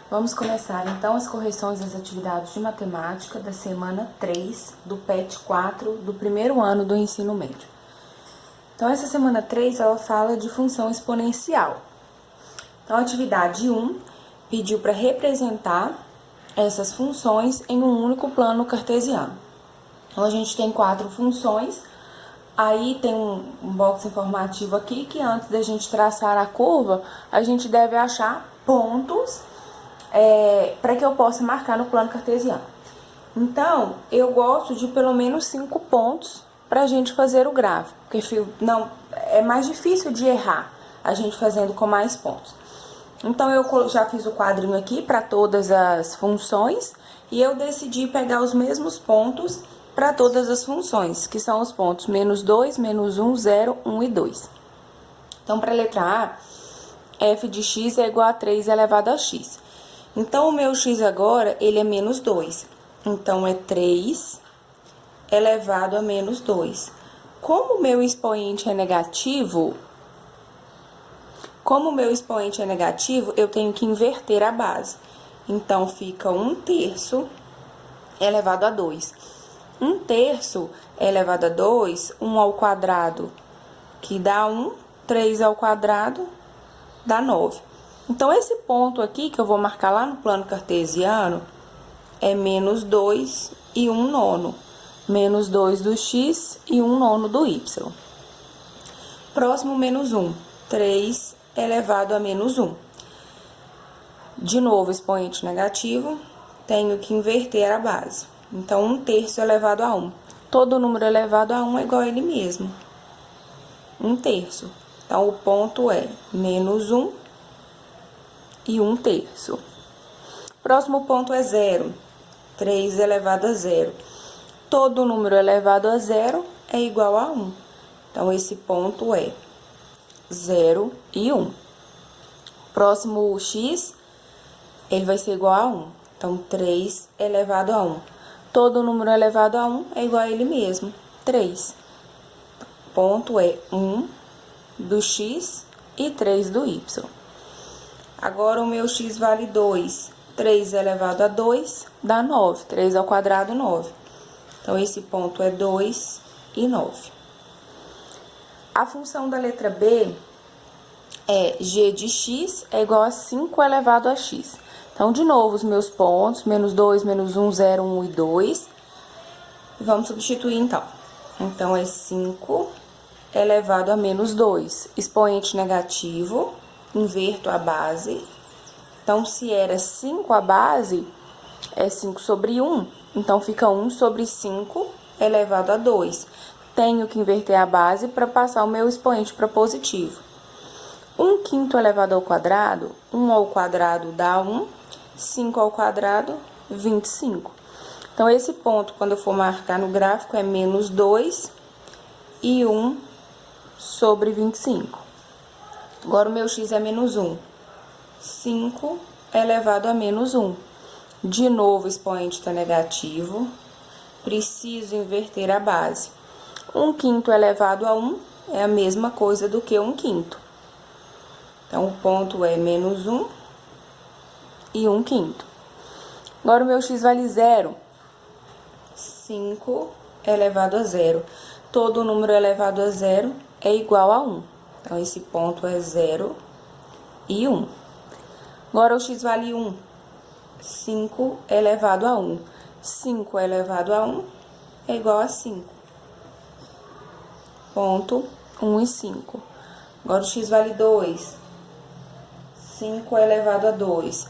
Vamos começar então as correções das atividades de matemática da semana 3 do PET 4 do primeiro ano do ensino médio. Então, essa semana 3 ela fala de função exponencial. Então, a atividade 1 pediu para representar essas funções em um único plano cartesiano. Então, a gente tem 4 funções. Aí tem um box informativo aqui que antes da gente traçar a curva, a gente deve achar pontos para que eu possa marcar no plano cartesiano. Então, eu gosto de pelo menos 5 pontos para a gente fazer o gráfico, porque não, é mais difícil de errar a gente fazendo com mais pontos. Então, eu já fiz o quadrinho aqui para todas as funções e eu decidi pegar os mesmos pontos para todas as funções, que são os pontos menos 2, menos 1, 0, 1 e 2. Então, para a letra A, f de x é igual a 3 elevado a x. Então, o meu x agora, ele é menos 2. Então, é 3 elevado a menos 2. Como o meu expoente é negativo, eu tenho que inverter a base. Então, fica 1/3 elevado a 2. 1/3 elevado a 2, 1 ao quadrado, que dá 1, 3 ao quadrado, dá 9. Então, esse ponto aqui, que eu vou marcar lá no plano cartesiano, é menos 2 e 1/9. Menos 2 do x e 1/9 do y. Próximo, menos 1. 3 elevado a menos 1. De novo, expoente negativo, tenho que inverter a base. Então, 1/3 elevado a 1. Todo número elevado a 1 é igual a ele mesmo. 1/3. Então, o ponto é menos 1 e 1/3. Próximo ponto é 0. 3 elevado a 0. Todo número elevado a 0 é igual a 1. Então, esse ponto é 0 e 1. Próximo, o x, ele vai ser igual a 1. Então, 3 elevado a 1. Todo número elevado a 1 é igual a ele mesmo, 3. O ponto é 1 do x e 3 do y. Agora, o meu x vale 2. 3 elevado a 2 dá 9. 3 ao quadrado, 9. Então, esse ponto é 2 e 9. A função da letra B é g de x é igual a 5 elevado a x. Então, de novo, os meus pontos, menos 2, menos 1, 0, 1 e 2. Vamos substituir, então. Então, é 5 elevado a menos 2. Expoente negativo, inverto a base. Então, se era 5 a base, é 5 sobre 1. Então, fica 1 sobre 5 elevado a 2. Tenho que inverter a base para passar o meu expoente para positivo. 1/5 elevado ao quadrado, 1 ao quadrado dá 1. 5 ao quadrado, 25. Então, esse ponto, quando eu for marcar no gráfico, é menos 2 e 1 sobre 25. Agora, o meu x é menos 1. 5 elevado a menos 1. De novo, o expoente está negativo. Preciso inverter a base. 1/5 elevado a 1 é a mesma coisa do que 1/5. Então, o ponto é menos 1 e 1/5. Agora, o meu x vale 0. 5 elevado a 0. Todo número elevado a 0 é igual a 1. Então, esse ponto é 0 e 1. Agora, o x vale 1. 5 elevado a 1. 5 elevado a 1 é igual a 5. Ponto 1 e 5. Agora, o x vale 2. 5 elevado a 2.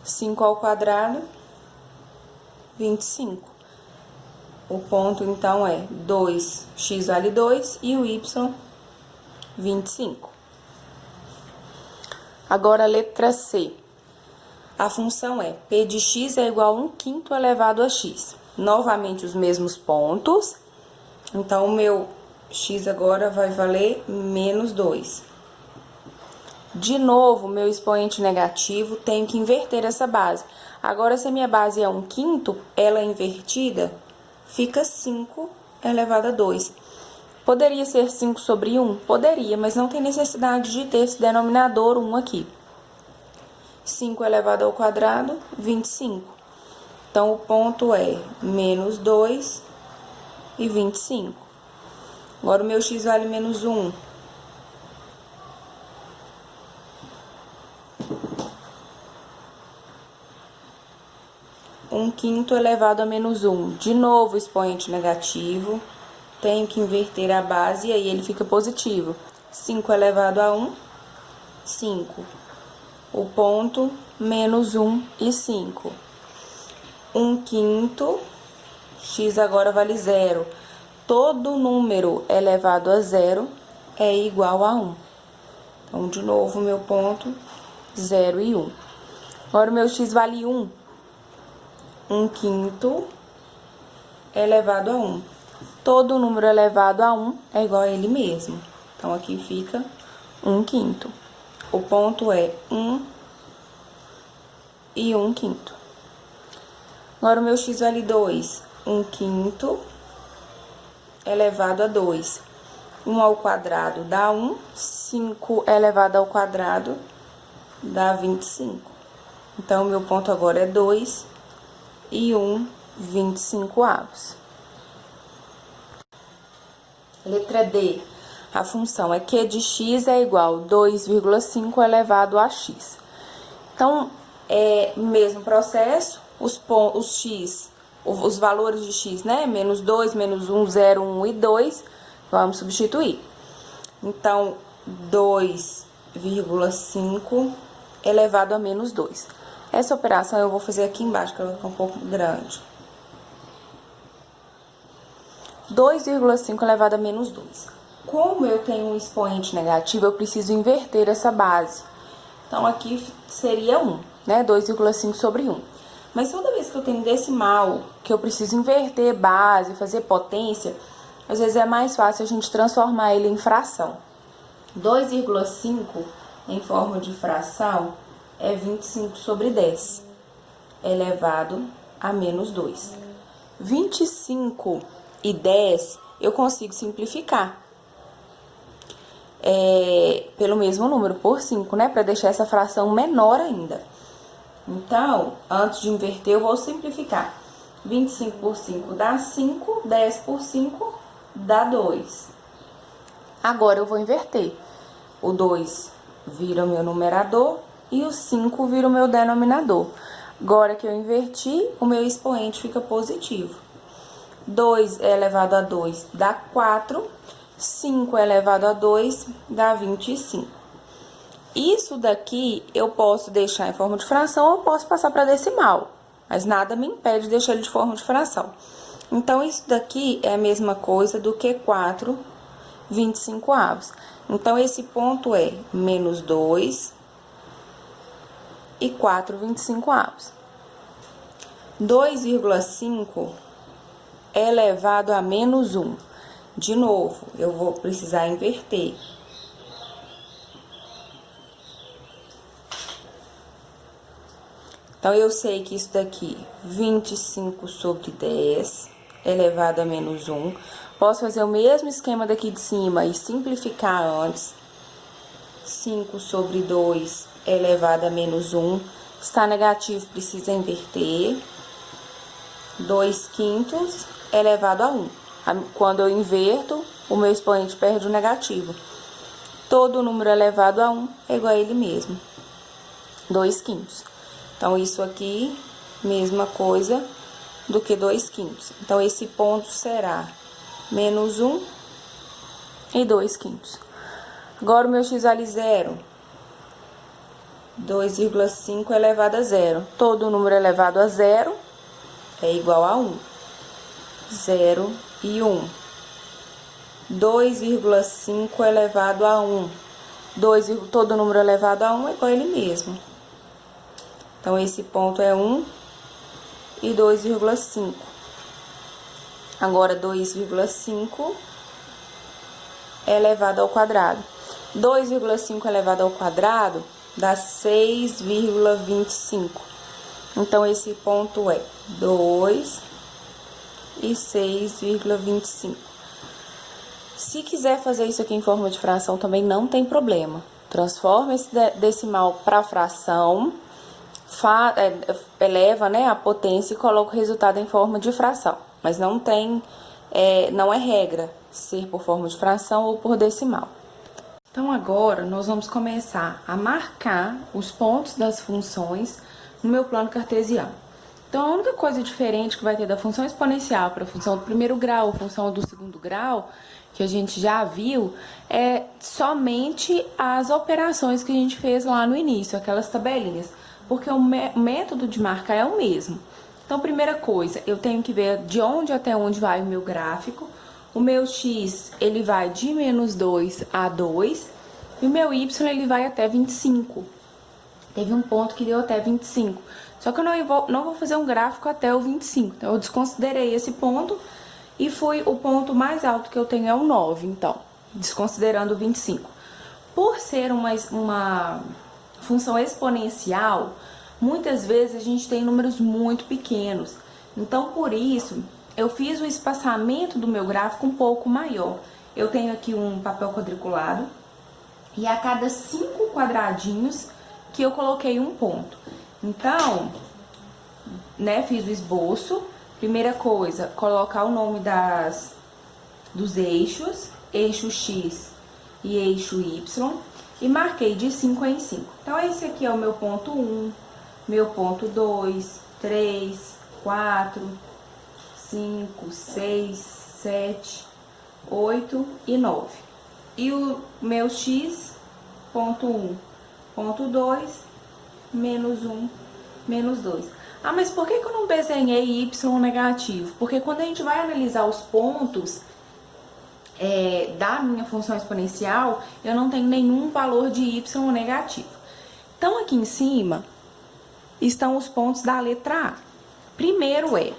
5 ao quadrado, 25. O ponto, então, é 2, x vale 2 e o y, 25. Agora, a letra C. A função é p de x é igual a 1/5 elevado a x. Novamente, os mesmos pontos. Então, o meu x agora vai valer menos 2. De novo, meu expoente negativo, tenho que inverter essa base. Agora, se a minha base é 1/5, ela é invertida, fica 5 elevado a 2. Poderia ser 5 sobre 1? Poderia, mas não tem necessidade de ter esse denominador 1 aqui. 5 elevado ao quadrado, 25. Então, o ponto é menos 2 e 25. Agora, o meu x vale menos 1. Um quinto elevado a menos 1. De novo, expoente negativo. Tenho que inverter a base e aí ele fica positivo. 5 elevado a 1, 5. O ponto, menos 1 e 5. 1 quinto, x agora vale 0. Todo número elevado a 0 é igual a 1. Então, de novo, meu ponto, 0 e 1. Agora, o meu x vale 1. 1 quinto elevado a 1. Todo número elevado a 1 é igual a ele mesmo. Então, aqui fica 1 quinto. O ponto é 1 e 1 quinto. Agora, o meu x vale 2. 1 quinto elevado a 2. 1 ao quadrado dá 1. 5 elevado ao quadrado dá 25. Então, o meu ponto agora é 2 e 1, 25avos. Letra D. A função é q de x é igual a 2,5 elevado a x. Então, mesmo processo, os valores de x, né? Menos 2, menos 1, 0, 1 e 2, vamos substituir. Então, 2,5 elevado a menos 2. Essa operação eu vou fazer aqui embaixo, que ela vai ficar um pouco grande. 2,5 elevado a menos 2. Como eu tenho um expoente negativo, eu preciso inverter essa base. Então, aqui seria 1, né? 2,5 sobre 1. Mas toda vez que eu tenho decimal, que eu preciso inverter base, fazer potência, às vezes é mais fácil a gente transformar ele em fração. 2,5 em forma de fração é 25 sobre 10, elevado a menos 2. 25 e 10 eu consigo simplificar pelo mesmo número, por 5, né? Para deixar essa fração menor ainda. Então, antes de inverter, eu vou simplificar. 25 por 5 dá 5, 10 por 5 dá 2. Agora, eu vou inverter. O 2 vira o meu numerador e o 5 vira o meu denominador. Agora que eu inverti, o meu expoente fica positivo. 2 elevado a 2 dá 4. 5 elevado a 2 dá 25. Isso daqui eu posso deixar em forma de fração ou posso passar para decimal, mas nada me impede de deixar ele de forma de fração. Então, isso daqui é a mesma coisa do que 4 25avos. Então, esse ponto é menos 2 e 4 25avos. 2,5 elevado a menos 1. De novo, eu vou precisar inverter. Então, eu sei que isso daqui, 25 sobre 10, elevado a menos 1. Posso fazer o mesmo esquema daqui de cima e simplificar antes. 5 sobre 2, elevado a menos 1. Está negativo, precisa inverter. 2 quintos, elevado a 1. Quando eu inverto, o meu expoente perde o negativo. Todo número elevado a 1 é igual a ele mesmo. 2 quintos. Então, isso aqui, mesma coisa do que 2 quintos. Então, esse ponto será menos 1 e 2 quintos. Agora, o meu x vale 0. 2,5 elevado a 0. Todo número elevado a 0 é igual a 1. 0 e 1. 2,5 elevado a 1. Todo número elevado a 1 é igual a ele mesmo. Então, esse ponto é 1 e 2,5. Agora, 2,5 elevado ao quadrado. 2,5 elevado ao quadrado dá 6,25. Então, esse ponto é 2 e 6,25. Se quiser fazer isso aqui em forma de fração, também não tem problema. Transforma esse decimal para fração eleva, né, a potência e coloca o resultado em forma de fração. Mas não não é regra ser por forma de fração ou por decimal. Então, agora, nós vamos começar a marcar os pontos das funções no meu plano cartesiano. Então, a única coisa diferente que vai ter da função exponencial para a função do primeiro grau ou função do segundo grau, que a gente já viu, é somente as operações que a gente fez lá no início, aquelas tabelinhas, porque o método de marcar é o mesmo. Então, primeira coisa, eu tenho que ver de onde até onde vai o meu gráfico. O meu x, ele vai de -2 a 2, e o meu y, ele vai até 25. Teve um ponto que deu até 25. Só que eu não vou fazer um gráfico até o 25. Então, eu desconsiderei esse ponto e o ponto mais alto que eu tenho é o 9, então, desconsiderando o 25. Por ser uma função exponencial, muitas vezes a gente tem números muito pequenos. Então, por isso, eu fiz o espaçamento do meu gráfico um pouco maior. Eu tenho aqui um papel quadriculado e a cada 5 quadradinhos que eu coloquei um ponto. Então, né, fiz o esboço. Primeira coisa, colocar o nome dos eixos, eixo X e eixo Y, e marquei de 5 em 5. Então, esse aqui é o meu ponto 1, meu ponto 2, 3, 4, 5, 6, 7, 8 e 9. E o meu x, ponto 1, ponto 2, -1, -2. Ah, mas por que eu não desenhei y negativo? Porque quando a gente vai analisar os pontos da minha função exponencial, eu não tenho nenhum valor de y negativo. Então, aqui em cima estão os pontos da letra A. Primeiro é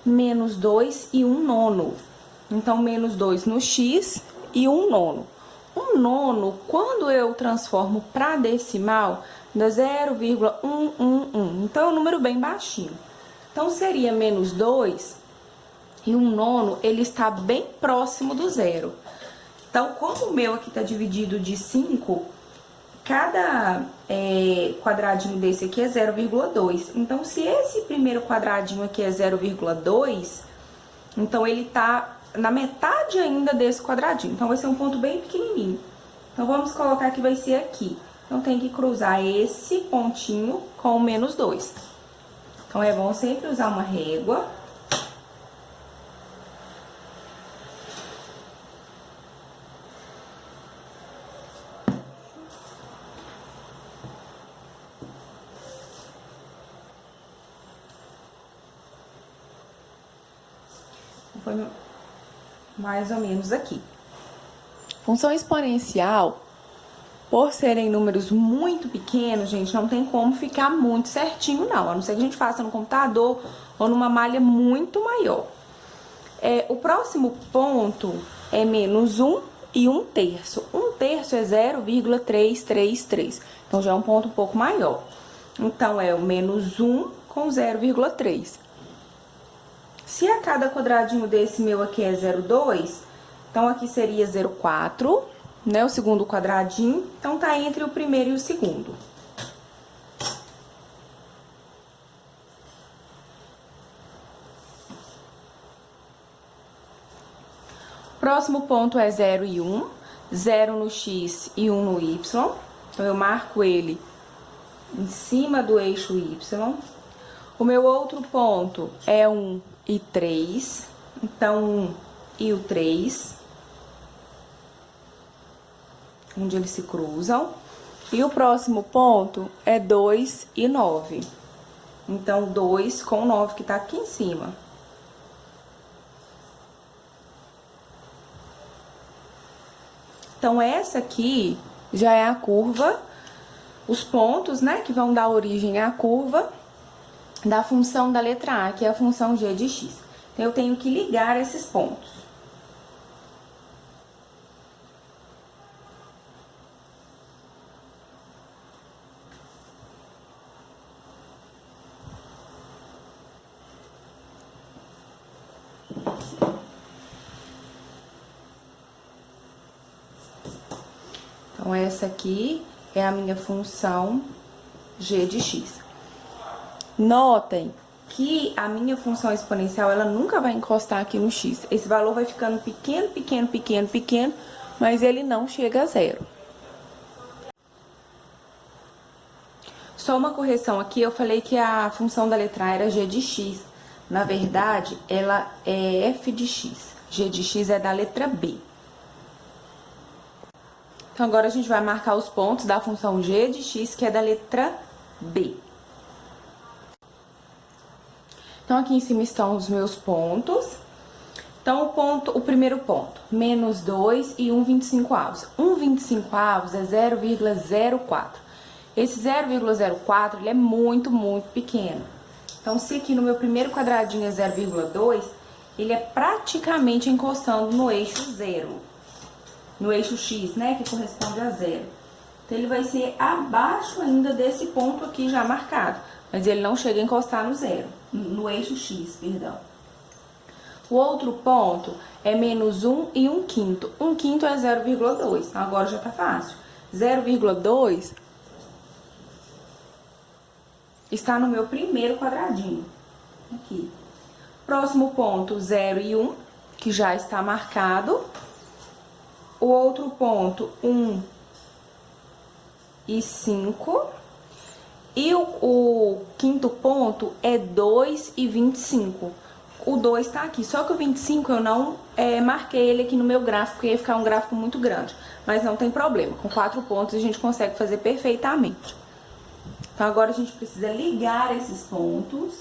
-2 e 1 nono. Então, -2 no x e 1 nono. 1 nono, quando eu transformo para decimal, dá 0,111. Então, é um número bem baixinho. Então, seria -2 e 1 nono, ele está bem próximo do zero. Então, como o meu aqui está dividido de 5, cada quadradinho desse aqui é 0,2. Então, se esse primeiro quadradinho aqui é 0,2, então ele tá na metade ainda desse quadradinho. Então, vai ser um ponto bem pequenininho. Então, vamos colocar que vai ser aqui. Então, tem que cruzar esse pontinho com o -2. Então, é bom sempre usar uma régua. Foi mais ou menos aqui. Função exponencial, por serem números muito pequenos, gente, não tem como ficar muito certinho, não. A não ser que a gente faça no computador ou numa malha muito maior. O próximo ponto é -1 e 1/3. 1/3 é 0,333. Então, já é um ponto um pouco maior. Então, é o -1 com 0,3. Se a cada quadradinho desse meu aqui é 0,2, então aqui seria 0,4, né? O segundo quadradinho. Então, tá entre o primeiro e o segundo. Próximo ponto é 0 e 1. 0 no x e 1 no y. Então, eu marco ele em cima do eixo y. O meu outro ponto é 1 e 3, então 1 e o 3, onde eles se cruzam. E o próximo ponto é 2 e 9, então 2 com 9 que tá aqui em cima. Então, essa aqui já é a curva, os pontos, né, que vão dar origem à curva da função da letra A, que é a função g de x. Então, eu tenho que ligar esses pontos. Então, essa aqui é a minha função g de x. Notem que a minha função exponencial, ela nunca vai encostar aqui no x. Esse valor vai ficando pequeno, pequeno, pequeno, pequeno, mas ele não chega a zero. Só uma correção aqui, eu falei que a função da letra A era g de x. Na verdade, ela é f de x. G de x é da letra B. Então, agora a gente vai marcar os pontos da função g de x, que é da letra B. Então, aqui em cima estão os meus pontos. Então, o primeiro ponto, menos 2 e 1,25 avos. 1,25 avos é 0,04. Esse 0,04, ele é muito, muito pequeno. Então, se aqui no meu primeiro quadradinho é 0,2, ele é praticamente encostando no eixo zero. No eixo x, né, que corresponde a zero. Então, ele vai ser abaixo ainda desse ponto aqui já marcado. Mas ele não chega a encostar no zero, no eixo x, perdão. O outro ponto é menos 1 e 1/5. 1/5 é 0,2. Então, agora já tá fácil. 0,2 está no meu primeiro quadradinho. Aqui. Próximo ponto, 0 e 1, que já está marcado. O outro ponto, 1 e 5. E o quinto ponto é 2 e 25. O 2 tá aqui, só que o 25 eu não marquei ele aqui no meu gráfico, porque ia ficar um gráfico muito grande. Mas não tem problema, com 4 pontos a gente consegue fazer perfeitamente. Então, agora a gente precisa ligar esses pontos.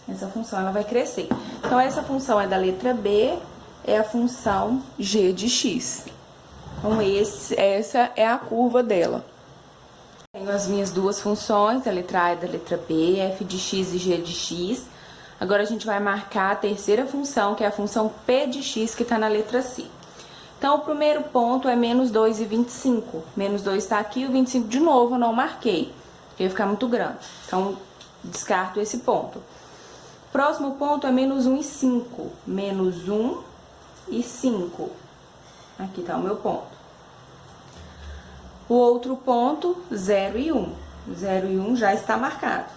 Essa função, ela vai crescer. Então, essa função é da letra B, é a função g de x. Então, essa é a curva dela. Tenho as minhas duas funções, a letra A e da letra B, f de x e g de x. Agora, a gente vai marcar a terceira função, que é a função p de x, que está na letra C. Então, o primeiro ponto é menos 2 e 25. Menos 2 está aqui, o 25 de novo eu não marquei, porque ia ficar muito grande. Então, descarto esse ponto. Próximo ponto é menos 1 e 5. Menos 1 e 5. Aqui tá o meu ponto. O outro ponto, 0 e 1. 0 e 1 já está marcado.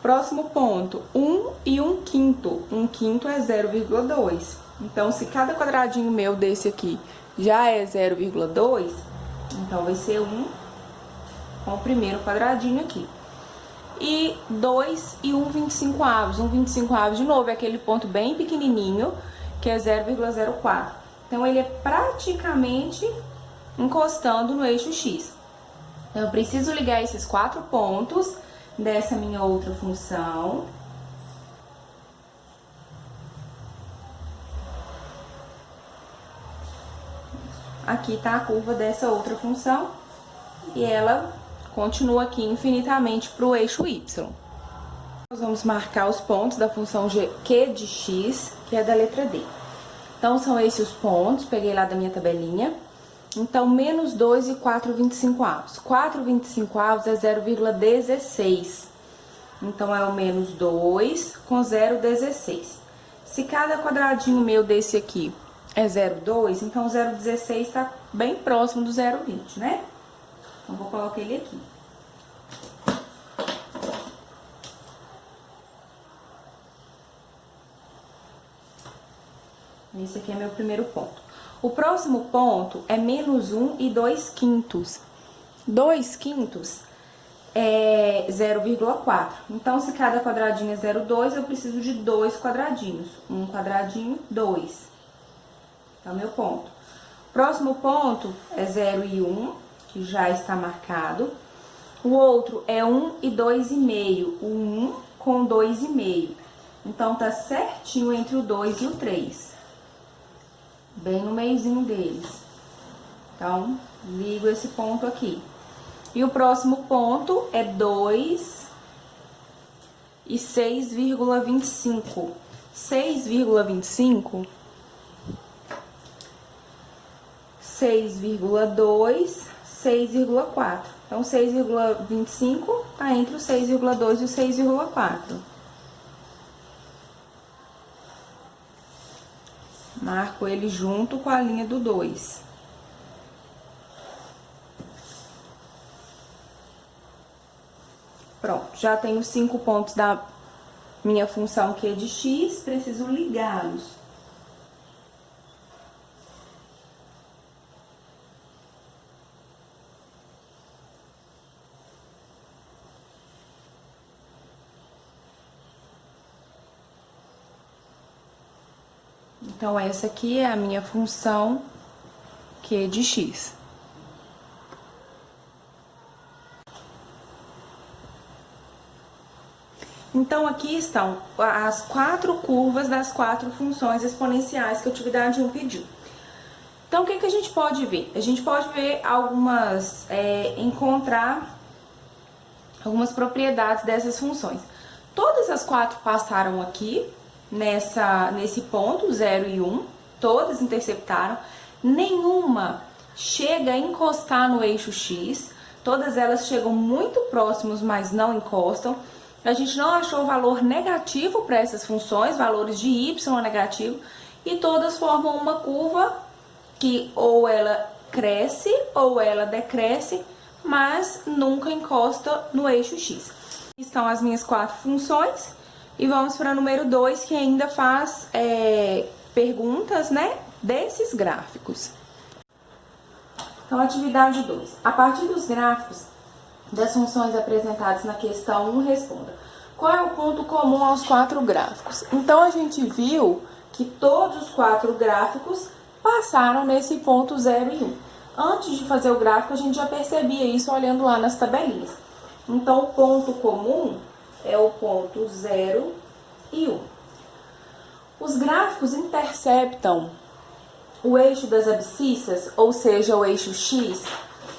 Próximo ponto, 1 e 1/5. 1/5 é 0,2. Então, se cada quadradinho meu desse aqui já é 0,2, então vai ser 1 com o primeiro quadradinho aqui. E 2 e 1,25 avos. 1,25 avos, de novo, é aquele ponto bem pequenininho, que é 0,04. Então, ele é praticamente encostando no eixo x. Então, eu preciso ligar esses 4 pontos dessa minha outra função. Aqui tá a curva dessa outra função e ela continua aqui infinitamente para o eixo y. Nós vamos marcar os pontos da função q de x, que é da letra D. Então, são esses os pontos, peguei lá da minha tabelinha. Então, menos 2 e 4,25 avos. 4,25 avos é 0,16. Então, é o menos 2 com 0,16. Se cada quadradinho meu desse aqui é 0,2, então 0,16 está bem próximo do 0,20, né? Então, vou colocar ele aqui. Esse aqui é meu primeiro ponto. O próximo ponto é menos 1 e 2/5. 2/5 é 0,4. Então, se cada quadradinho é 0,2, eu preciso de 2 quadradinhos. Um quadradinho, 2. Tá, meu ponto. Próximo ponto é 0 e 1, que já está marcado. O outro é 1 e 2,5. O 1 com 2,5. Então, tá certinho entre o 2 e o 3. Bem no meiozinho deles. Então, ligo esse ponto aqui. E o próximo ponto é 2 e 6,25. 6,25, 6,2, 6,4. Então, 6,25 tá entre o 6,2 e o 6,4. Marco ele junto com a linha do 2. Pronto, já tenho 5 pontos da minha função Q de x, preciso ligá-los. Então, essa aqui é a minha função Q de x. Então, aqui estão as 4 curvas das 4 funções exponenciais que a atividade 1 pediu. Então, o que a gente pode ver? A gente pode ver encontrar algumas propriedades dessas funções. Todas as 4 passaram aqui, nesse ponto, 0 e 1, todas interceptaram. Nenhuma chega a encostar no eixo x, todas elas chegam muito próximos, mas não encostam. A gente não achou valor negativo para essas funções, valores de y negativo, e todas formam uma curva que ou ela cresce ou ela decresce, mas nunca encosta no eixo x. Estão as minhas 4 funções, e vamos para o número 2, que ainda faz perguntas, né, desses gráficos. Então, atividade 2. A partir dos gráficos das funções apresentadas na questão 1, responda. Qual é o ponto comum aos 4 gráficos? Então, a gente viu que todos os 4 gráficos passaram nesse ponto 0 e 1. Antes de fazer o gráfico, a gente já percebia isso olhando lá nas tabelinhas. Então, o ponto comum é o ponto 0 e 1. Os gráficos interceptam o eixo das abscissas, ou seja, o eixo x?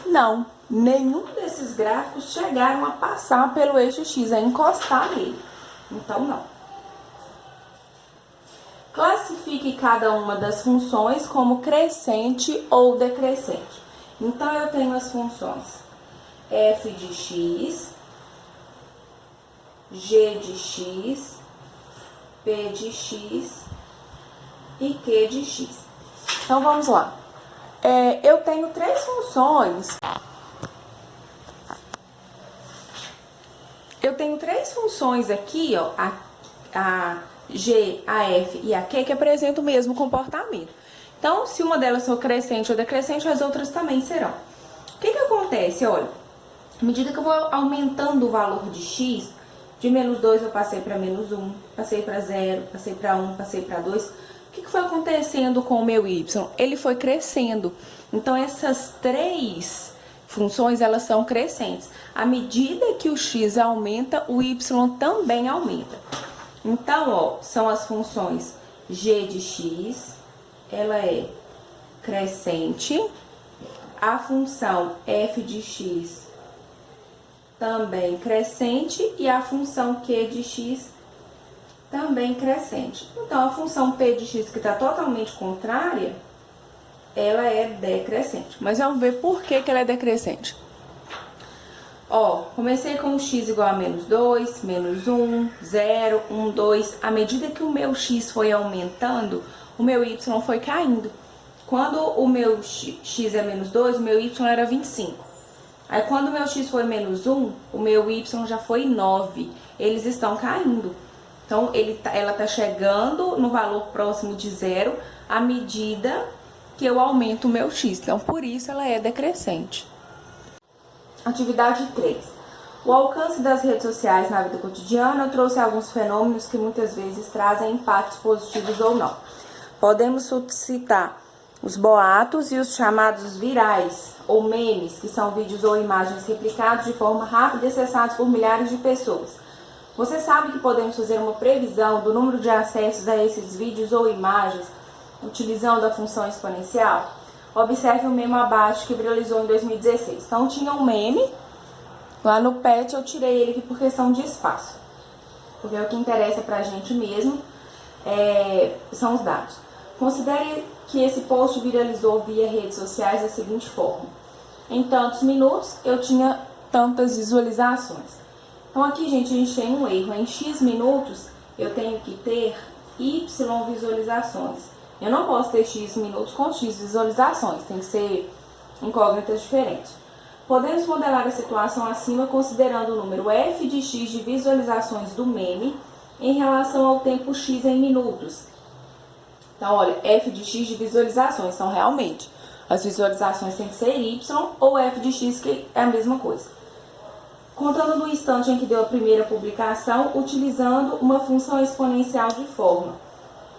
Não. Nenhum desses gráficos chegaram a passar pelo eixo x, a encostar nele. Então, não. Classifique cada uma das funções como crescente ou decrescente. Então, eu tenho as funções f de x, g de x, p de x e q de x. Então, vamos lá. Eu tenho 3 funções. Eu tenho 3 funções aqui, ó, a G, a F e a Q, que apresentam o mesmo comportamento. Então, se uma delas for crescente ou decrescente, as outras também serão. O que acontece? Olha, à medida que eu vou aumentando o valor de x, de menos 2 eu passei para menos 1, passei para 0, passei para 1, passei para 2. O que foi acontecendo com o meu y? Ele foi crescendo. Então, essas 3 funções, elas são crescentes. À medida que o x aumenta, o y também aumenta. Então, ó, são as funções g de x, ela é crescente. A função f de x também crescente. E a função q de x também crescente. Então, a função p de x, que está totalmente contrária, ela é decrescente. Mas vamos ver por que ela é decrescente. Ó, comecei com o x igual a menos 2, menos 1, 0, 1, 2. À medida que o meu x foi aumentando, o meu y foi caindo. Quando o meu x é menos 2, o meu y era 25. Aí, quando o meu x foi menos 1, o meu y já foi 9. Eles estão caindo. Então, ela está chegando no valor próximo de 0 à medida que eu aumento o meu x. Então, por isso ela é decrescente. Atividade 3. O alcance das redes sociais na vida cotidiana trouxe alguns fenômenos que muitas vezes trazem impactos positivos ou não. Podemos citar os boatos e os chamados virais, ou memes, que são vídeos ou imagens replicados de forma rápida e acessados por milhares de pessoas. Você sabe que podemos fazer uma previsão do número de acessos a esses vídeos ou imagens utilizando a função exponencial? Observe o meme abaixo que viralizou em 2016. Então, tinha um meme lá no PET, eu tirei ele aqui por questão de espaço. Porque o que interessa pra gente mesmo são os dados. Considere que esse post viralizou via redes sociais da seguinte forma. Em tantos minutos, eu tinha tantas visualizações. Então, aqui, gente, a gente tem um erro. Em X minutos, eu tenho que ter Y visualizações. Eu não posso ter x minutos com x visualizações, tem que ser incógnitas diferentes. Podemos modelar a situação acima considerando o número f de x de visualizações do meme em relação ao tempo x em minutos. Então, olha, f de x de visualizações, então realmente as visualizações têm que ser y ou f de x, que é a mesma coisa. Contando no instante em que deu a primeira publicação, utilizando uma função exponencial de forma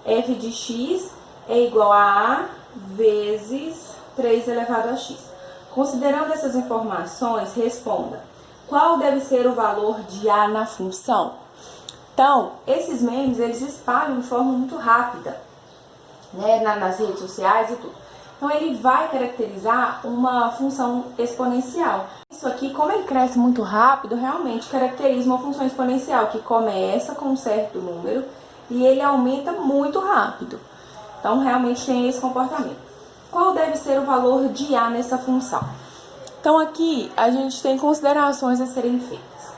f de x é igual a a vezes 3 elevado a x. Considerando essas informações, responda: qual deve ser o valor de a na função? Então, esses memes, eles espalham de forma muito rápida, né, nas redes sociais e tudo. Então, ele vai caracterizar uma função exponencial. Isso aqui, como ele cresce muito rápido, realmente caracteriza uma função exponencial que começa com um certo número e ele aumenta muito rápido. Então, realmente tem esse comportamento. Qual deve ser o valor de a nessa função? Então, aqui a gente tem considerações a serem feitas.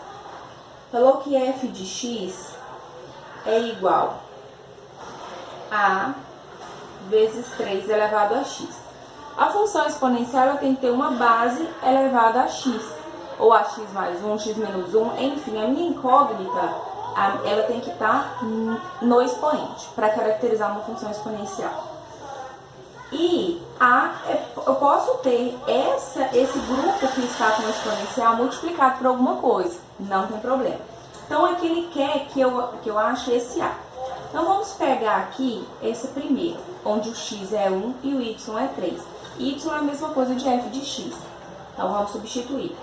Falou que f de x é igual a vezes 3 elevado a x. A função exponencial ela tem que ter uma base elevada a x, ou a x mais 1, x menos 1, enfim, a minha incógnita, ela tem que estar no expoente, para caracterizar uma função exponencial. E eu posso ter esse grupo que está com exponencial multiplicado por alguma coisa, não tem problema. Então, aqui ele quer que eu ache esse a. Então, vamos pegar aqui esse primeiro, onde o x é 1 e o y é 3. Y é a mesma coisa de f de x. Então, vamos substituir.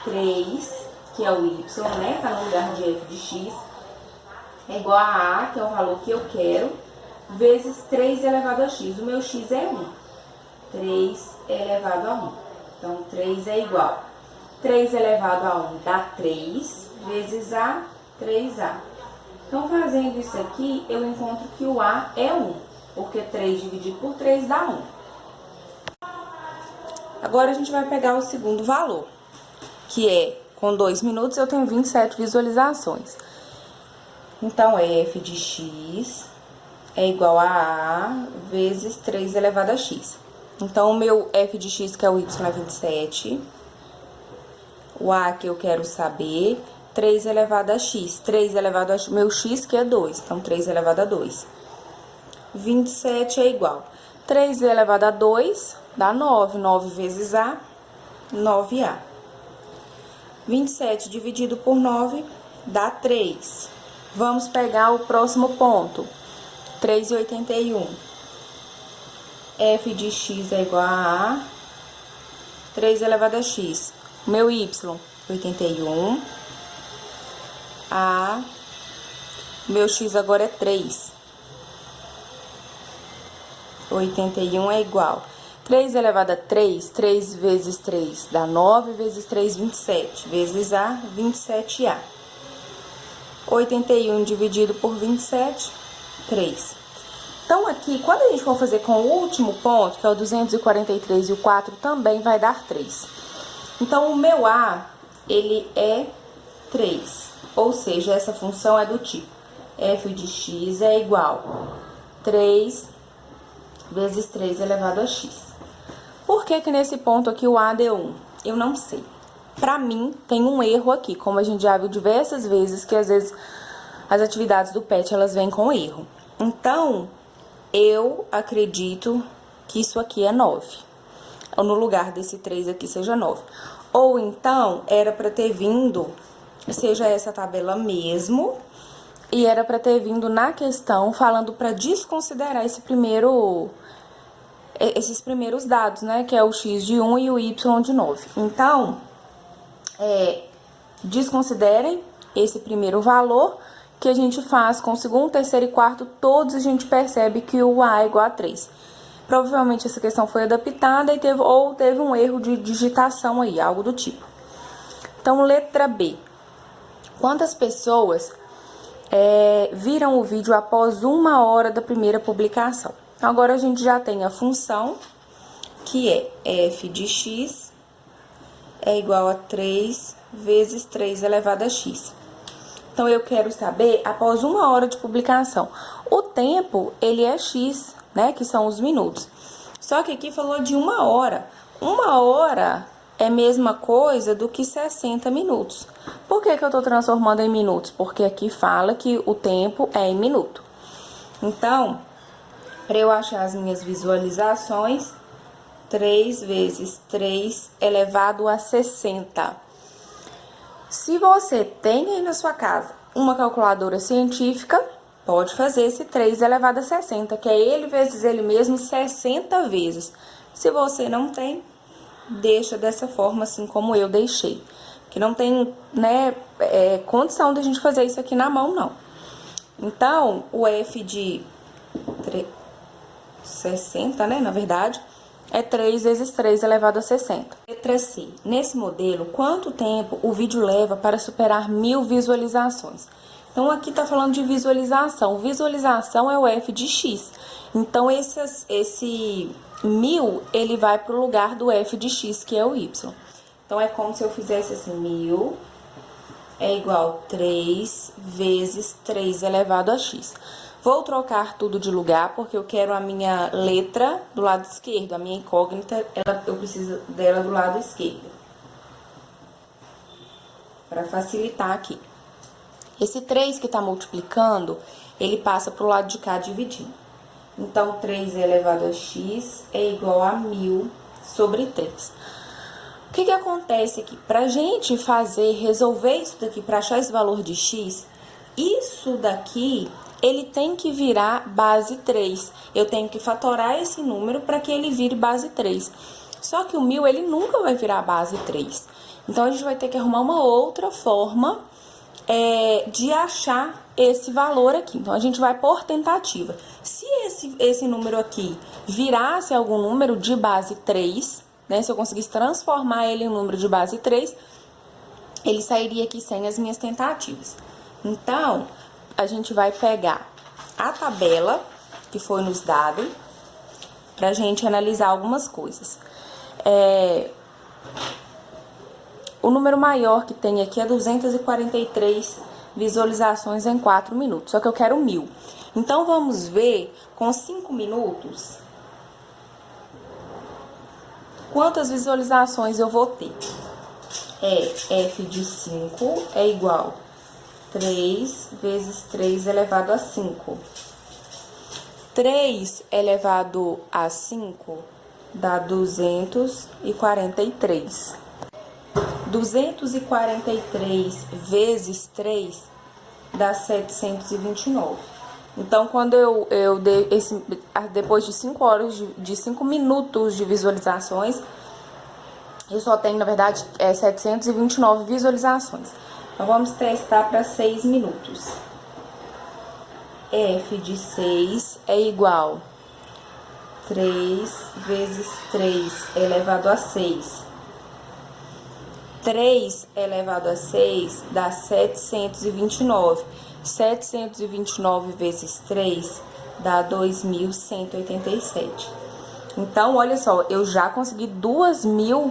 3, que é o y, né? Está no lugar de f de x, é igual a, que é o valor que eu quero, vezes 3 elevado a x. O meu x é 1. 3 elevado a 1. Então, 3 é igual. 3 elevado a 1 dá 3, vezes a, 3a. Então, fazendo isso aqui, eu encontro que o a é 1, porque 3 dividido por 3 dá 1. Agora, a gente vai pegar o segundo valor, que é, com 2 minutos, eu tenho 27 visualizações. Então, f de x é igual a vezes 3 elevado a x. Então, o meu f de x, que é o y, é 27. O a que eu quero saber, 3 elevado a x. 3 elevado a meu x, que é 2. Então, 3 elevado a 2. 27 é igual. 3 elevado a 2 dá 9. 9 vezes a, 9a. 27 dividido por 9 dá 3. Vamos pegar o próximo ponto. 3,81. F de x é igual a 3 elevado a x. Meu y, 81. Meu x agora é 3. 81 é igual. 3 elevado a 3, 3 vezes 3 dá 9, vezes 3, 27. Vezes a, 27a. 81 dividido por 27, 3. Então, aqui, quando a gente for fazer com o último ponto, que é o 243 e o 4, também vai dar 3. Então, o meu a, ele é 3. Ou seja, essa função é do tipo f de x é igual 3 vezes 3 elevado a x. Por que que nesse ponto aqui o a deu 1? Eu não sei. Pra mim, tem um erro aqui, como a gente já viu diversas vezes, que às vezes as atividades do PET, elas vêm com erro. Então, eu acredito que isso aqui é 9. Ou no lugar desse 3 aqui seja 9. Ou então, era para ter vindo, seja essa tabela mesmo, e era para ter vindo na questão falando para desconsiderar esses primeiros dados, né? Que é o x de 1 e o y de 9. Então, desconsiderem esse primeiro valor, que a gente faz com o segundo, terceiro e quarto, todos a gente percebe que o a é igual a 3. Provavelmente essa questão foi adaptada e teve um erro de digitação aí, algo do tipo. Então, letra B. Quantas pessoas viram o vídeo após 1 hora da primeira publicação? Então, agora a gente já tem a função, que é f de x é igual a 3 vezes 3 elevado a x. Então, eu quero saber após 1 hora de publicação. O tempo, ele é x, né? Que são os minutos. Só que aqui falou de 1 hora. 1 hora é a mesma coisa do que 60 minutos. Por que eu tô transformando em minutos? Porque aqui fala que o tempo é em minuto. Então, para eu achar as minhas visualizações, 3 vezes 3 elevado a 60. Se você tem aí na sua casa uma calculadora científica, pode fazer esse 3 elevado a 60, que é ele vezes ele mesmo 60 vezes. Se você não tem, deixa dessa forma, assim como eu deixei. Que não tem, né, condição de a gente fazer isso aqui na mão, não. Então, o F de 60, né, na verdade, é 3 vezes 3 elevado a 60. Letra C. Nesse modelo, quanto tempo o vídeo leva para superar 1000 visualizações? Então, aqui tá falando de visualização. Visualização é o F de X. Então, esse 1000, ele vai pro lugar do F de X, que é o Y. Então, é como se eu fizesse assim, 1000 é igual a 3 vezes 3 elevado a X. Vou trocar tudo de lugar, porque eu quero a minha letra do lado esquerdo. A minha incógnita, eu preciso dela do lado esquerdo. Para facilitar aqui. Esse 3 que está multiplicando, ele passa para o lado de cá dividindo. Então, 3 elevado a x é igual a 1000 sobre 3. O que acontece aqui? Para a gente resolver isso daqui, para achar esse valor de x, isso daqui, ele tem que virar base 3. Eu tenho que fatorar esse número para que ele vire base 3. Só que o 1000, ele nunca vai virar base 3. Então, a gente vai ter que arrumar uma outra forma de achar esse valor aqui. Então, a gente vai por tentativa. Se esse número aqui virasse algum número de base 3, né? Se eu conseguisse transformar ele em um número de base 3, ele sairia aqui sem as minhas tentativas. Então, a gente vai pegar a tabela que foi nos dado pra gente analisar algumas coisas. O número maior que tem aqui é 243 visualizações em 4 minutos, só que eu quero 1000. Então, vamos ver com 5 minutos quantas visualizações eu vou ter. F de 5 é igual a 3 vezes 3 elevado a 5. 3 elevado a 5 dá 243. 243 vezes 3 dá 729. Então, quando eu dei depois de 5 horas, de 5 minutos de visualizações, eu só tenho, na verdade, 729 visualizações. Então, vamos testar para 6 minutos. F de 6 é igual a 3 vezes 3 elevado a 6. 3 elevado a 6 dá 729. 729 vezes 3 dá 2.187. Então, olha só, eu já consegui 2.000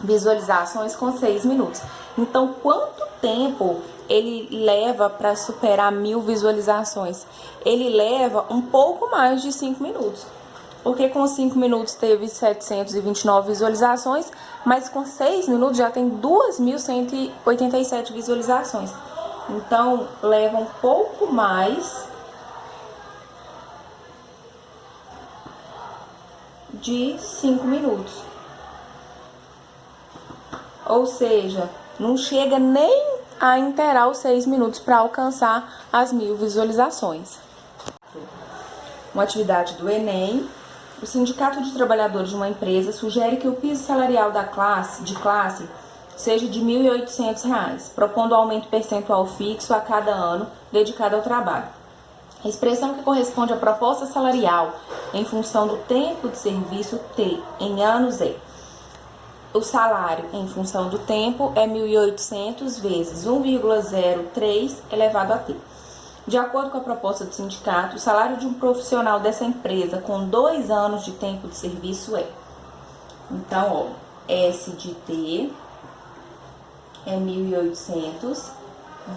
visualizações com 6 minutos. Então, quanto tempo ele leva para superar 1000 visualizações? Ele leva um pouco mais de 5 minutos. Porque com 5 minutos teve 729 visualizações, mas com 6 minutos já tem 2.187 visualizações. Então, leva um pouco mais de 5 minutos. Ou seja, não chega nem a inteirar os 6 minutos para alcançar as 1000 visualizações. Uma atividade do Enem. O Sindicato de Trabalhadores de uma empresa sugere que o piso salarial de classe seja de R$ 1.800, propondo aumento percentual fixo a cada ano dedicado ao trabalho. A expressão que corresponde à proposta salarial em função do tempo de serviço T em anos é: o salário em função do tempo é 1.800 vezes 1,03 elevado a T. De acordo com a proposta do sindicato, o salário de um profissional dessa empresa com 2 anos de tempo de serviço é... Então, ó, S de T é 1.800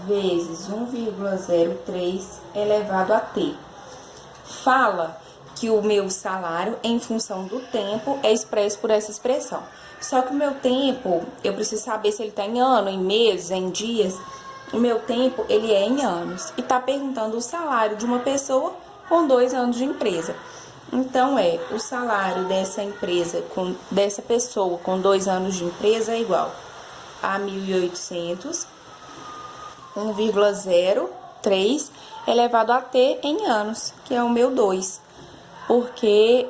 vezes 1,03 elevado a T. Fala que o meu salário, em função do tempo, é expresso por essa expressão. Só que o meu tempo, eu preciso saber se ele está em ano, em meses, em dias. O meu tempo, ele é em anos. E está perguntando o salário de uma pessoa com 2 anos de empresa. Então, o salário dessa empresa, dessa pessoa com 2 anos de empresa é igual a 1.800, 1,03 elevado a t em anos, que é o meu 2. Porque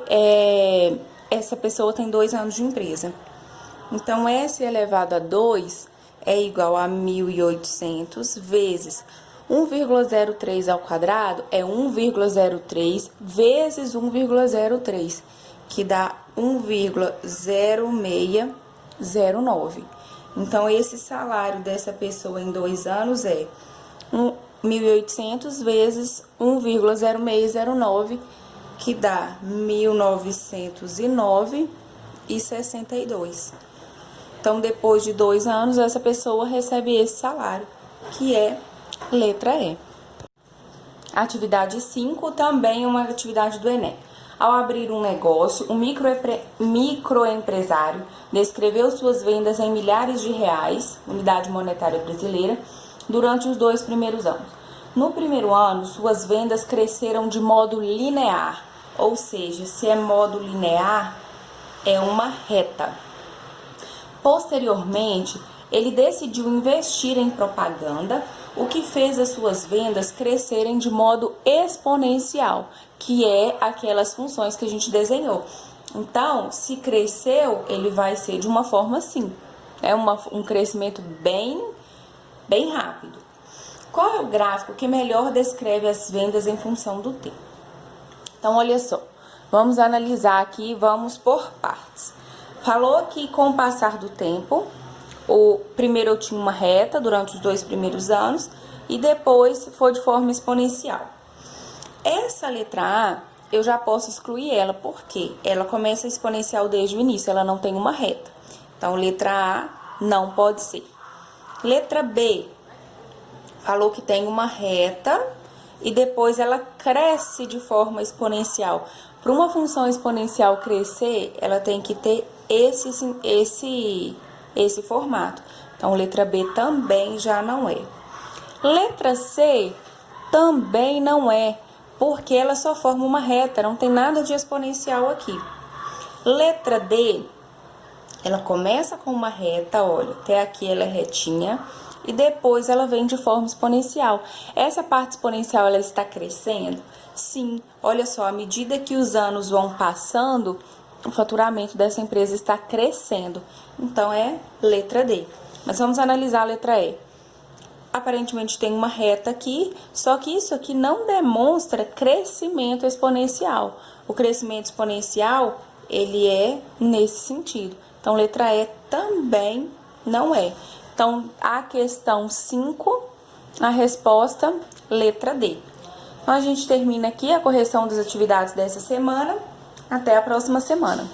essa pessoa tem 2 anos de empresa. Então, S elevado a 2 é igual a 1.800 vezes 1,03 ao quadrado é 1,03 vezes 1,03, que dá 1,0609. Então, esse salário dessa pessoa em 2 anos é 1.800 vezes 1,0609, que dá 1.909,62. Então, depois de 2 anos, essa pessoa recebe esse salário, que é letra E. Atividade 5, também uma atividade do Enem. Ao abrir um negócio, o microempresário descreveu suas vendas em milhares de reais, unidade monetária brasileira, durante os 2 primeiros anos. No primeiro ano, suas vendas cresceram de modo linear, ou seja, se é modo linear, é uma reta. Posteriormente, ele decidiu investir em propaganda, o que fez as suas vendas crescerem de modo exponencial, que é aquelas funções que a gente desenhou. Então, se cresceu, ele vai ser de uma forma assim. É um crescimento bem rápido. Qual é o gráfico que melhor descreve as vendas em função do tempo? Então, olha só. Vamos analisar aqui, vamos por partes. Falou que com o passar do tempo, primeiro eu tinha uma reta durante os 2 primeiros anos e depois foi de forma exponencial. Essa letra A, eu já posso excluir ela, porque ela começa exponencial desde o início, ela não tem uma reta. Então, letra A não pode ser. Letra B, falou que tem uma reta e depois ela cresce de forma exponencial. Para uma função exponencial crescer, ela tem que ter esse formato. Então, letra B também já não é. Letra C também não é, porque ela só forma uma reta, não tem nada de exponencial aqui. Letra D, ela começa com uma reta, olha, até aqui ela é retinha, e depois ela vem de forma exponencial. Essa parte exponencial, ela está crescendo? Sim, olha só, à medida que os anos vão passando, o faturamento dessa empresa está crescendo. Então, é letra D. Mas vamos analisar a letra E. Aparentemente tem uma reta aqui, só que isso aqui não demonstra crescimento exponencial. O crescimento exponencial, ele é nesse sentido. Então, letra E também não é. Então, a questão 5, a resposta, letra D. Então, a gente termina aqui a correção das atividades dessa semana. Até a próxima semana.